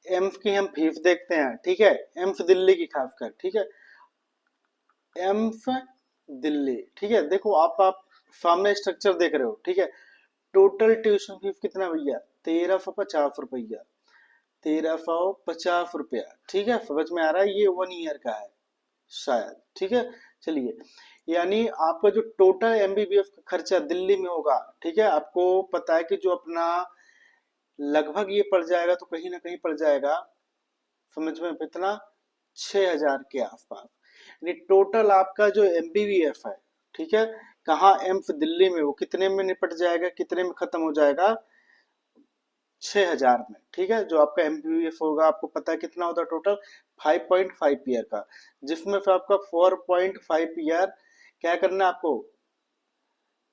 AIIMS की हम fees देखते हैं, ठीक है, एम्स दिल्ली की खासकर, ठीक है, एम्स दिल्ली, ठीक है। देखो आप सामने स्ट्रक्चर देख रहे हो, ठीक है। टोटल ट्यूशन फीस कितना भैया, 1350 रुपया, 1350 रुपया, ठीक है, समझ में आ रहा है, ये 1 ईयर का है शायद, ठीक है। चलिए, यानी आपका जो टोटल एमबीबीएस का खर्चा दिल्ली में होगा, ठीक है, आपको पता है कि जो अपना लगभग ये पड़ जाएगा, तो कहीं ना कहीं पड़ जाएगा, समझ में कितना, 6,000 के आसपास। यानी टोटल आपका जो एमबीबीएस है, ठीक है, कहाँ, एम्स दिल्ली में, वो कितने में निपट जाएगा, कितने में खत्म हो जाएगा, 6,000 में, ठीक है। जो आपका एमबीबीएस होगा, आपको पता है कितना होता है टोटल, 5.5 ईयर का, जिसमें से आपका 4.5 ईयर क्या करना है आपको,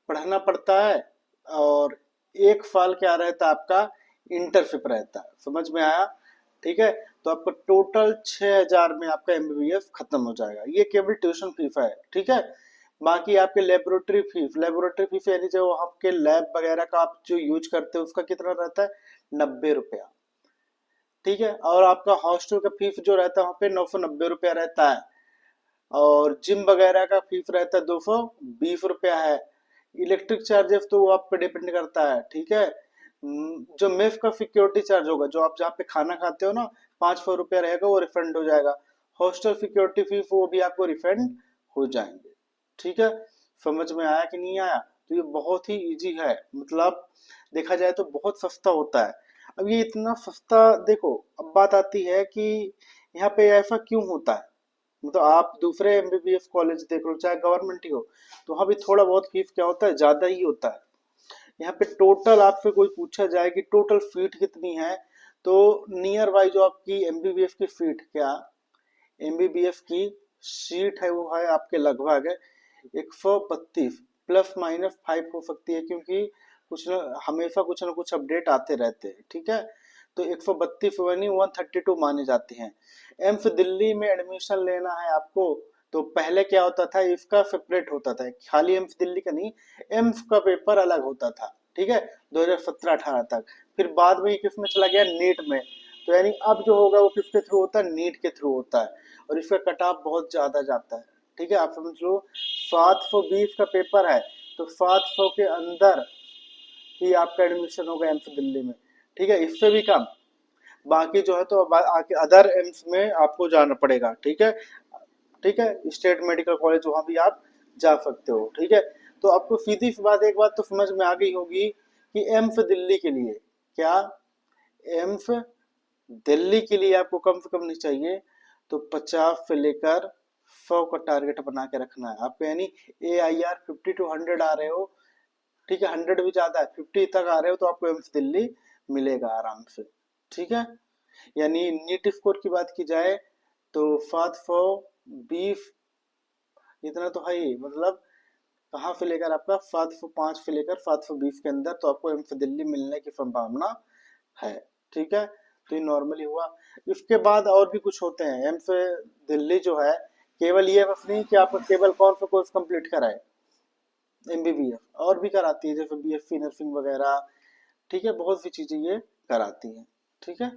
पढ़ना पड़ता है, और 1 साल क्या रहता है आपका, इंटर्नशिप रहता है, समझ में आया, ठीक है। तो आपको टोटल 6,000 में आपका एमबीबीएस खत्म हो जाएगा, ये केवल ट्यूशन फीस है, ठीक है। बाकी आपके लेबोरेटरी फीस यानी जो आपके लैब वगैरह का आप जो यूज करते हो, उसका कितना रहता है, 90 रुपया, ठीक है। और आपका हॉस्टल का फीस जो रहता है वहाँ पे 990 रुपया रहता है, और जिम वगैरह का फीस रहता है 220 रुपया है। इलेक्ट्रिक चार्जेस तो वो आप पे डिपेंड करता है, ठीक है। जो मेस का सिक्योरिटी चार्ज होगा, जो आप जहाँ पे खाना खाते हो ना, 500 रुपया रहेगा, वो रिफंड हो जाएगा। हॉस्टल सिक्योरिटी फीस वो भी आपको रिफंड हो जाएंगे, ठीक है। समझ में आया कि नहीं आया, तो ये बहुत ही इजी है, मतलब देखा जाए तो बहुत सस्ता होता है। अब ये इतना सस्ता, देखो अब बात आती है कि यहाँ पे ऐसा क्यों होता है, मतलब आप दूसरे एमबीबीएस कॉलेज देख लो, चाहे गवर्नमेंट ही हो, तो वहाँ भी थोड़ा बहुत फीस क्या होता है, ज्यादा ही होता है। यहाँ पे टोटल आपसे कोई पूछा जाए कि टोटल फीट कितनी है, तो नियर बाई जो आपकी एमबीबीएस की फीट, क्या एमबीबीएस की सीट है, वो है आपके लगभग 132, प्लस माइनस 5 हो सकती है, क्योंकि कुछ न हमेशा कुछ ना कुछ अपडेट आते रहते हैं, ठीक है। तो 132 यानी 132 माने जाते हैं। एम्स दिल्ली में एडमिशन लेना है आपको, तो पहले क्या होता था, इसका सेपरेट होता था, खाली एम्स दिल्ली का नहीं, एम्स का पेपर अलग होता था, ठीक है, 2017-18 तक। फिर बाद में ये किस में चला गया, नीट में। तो यानी अब जो होगा वो किसके थ्रू होता है, नीट के थ्रू होता है, और इसका कट ऑफ बहुत ज्यादा जाता है, ठीक है। आप समझ लो 720 का पेपर है, तो 700 के अंदर ही आपका एडमिशन होगा एम्स दिल्ली में, ठीक है, इससे भी कम बाकी जो है, तो अब आके अदर एम्स में आपको जाना पड़ेगा, ठीक है, ठीक है, स्टेट मेडिकल कॉलेज वहां भी आप जा सकते हो, ठीक है। तो आपको सीधी सी बात, एक बात तो समझ में आ गई होगी कि एम्स दिल्ली के लिए, क्या एम्स दिल्ली के लिए आपको कम से कम नहीं चाहिए तो 50 से लेकर 100 का टारगेट बना के रखना है आपको, यानी AIR 50 to 100 आ रहे हो, ठीक है, 100 भी ज्यादा है, 50 तक आ रहे हो, तो आपको एम्स दिल्ली मिलेगा आराम से, ठीक है। यानी नीट स्कोर की बात की जाए तो 720 इतना तो है ही, मतलब कहाँ से लेकर आपका 705 से लेकर 720 के अंदर, तो आपको एम्स दिल्ली मिलने की संभावना है, ठीक है। तो ये नॉर्मली हुआ। इसके बाद और भी कुछ होते हैं, एम्स दिल्ली जो है, केवल ये बस नहीं कि आपका केवल कौन सा कोर्स कंप्लीट कराए, एमबीबीएस और भी कराती है, जैसे BSc नर्सिंग वगैरह, ठीक है, बहुत सी चीजें ये कराती है, ठीक है।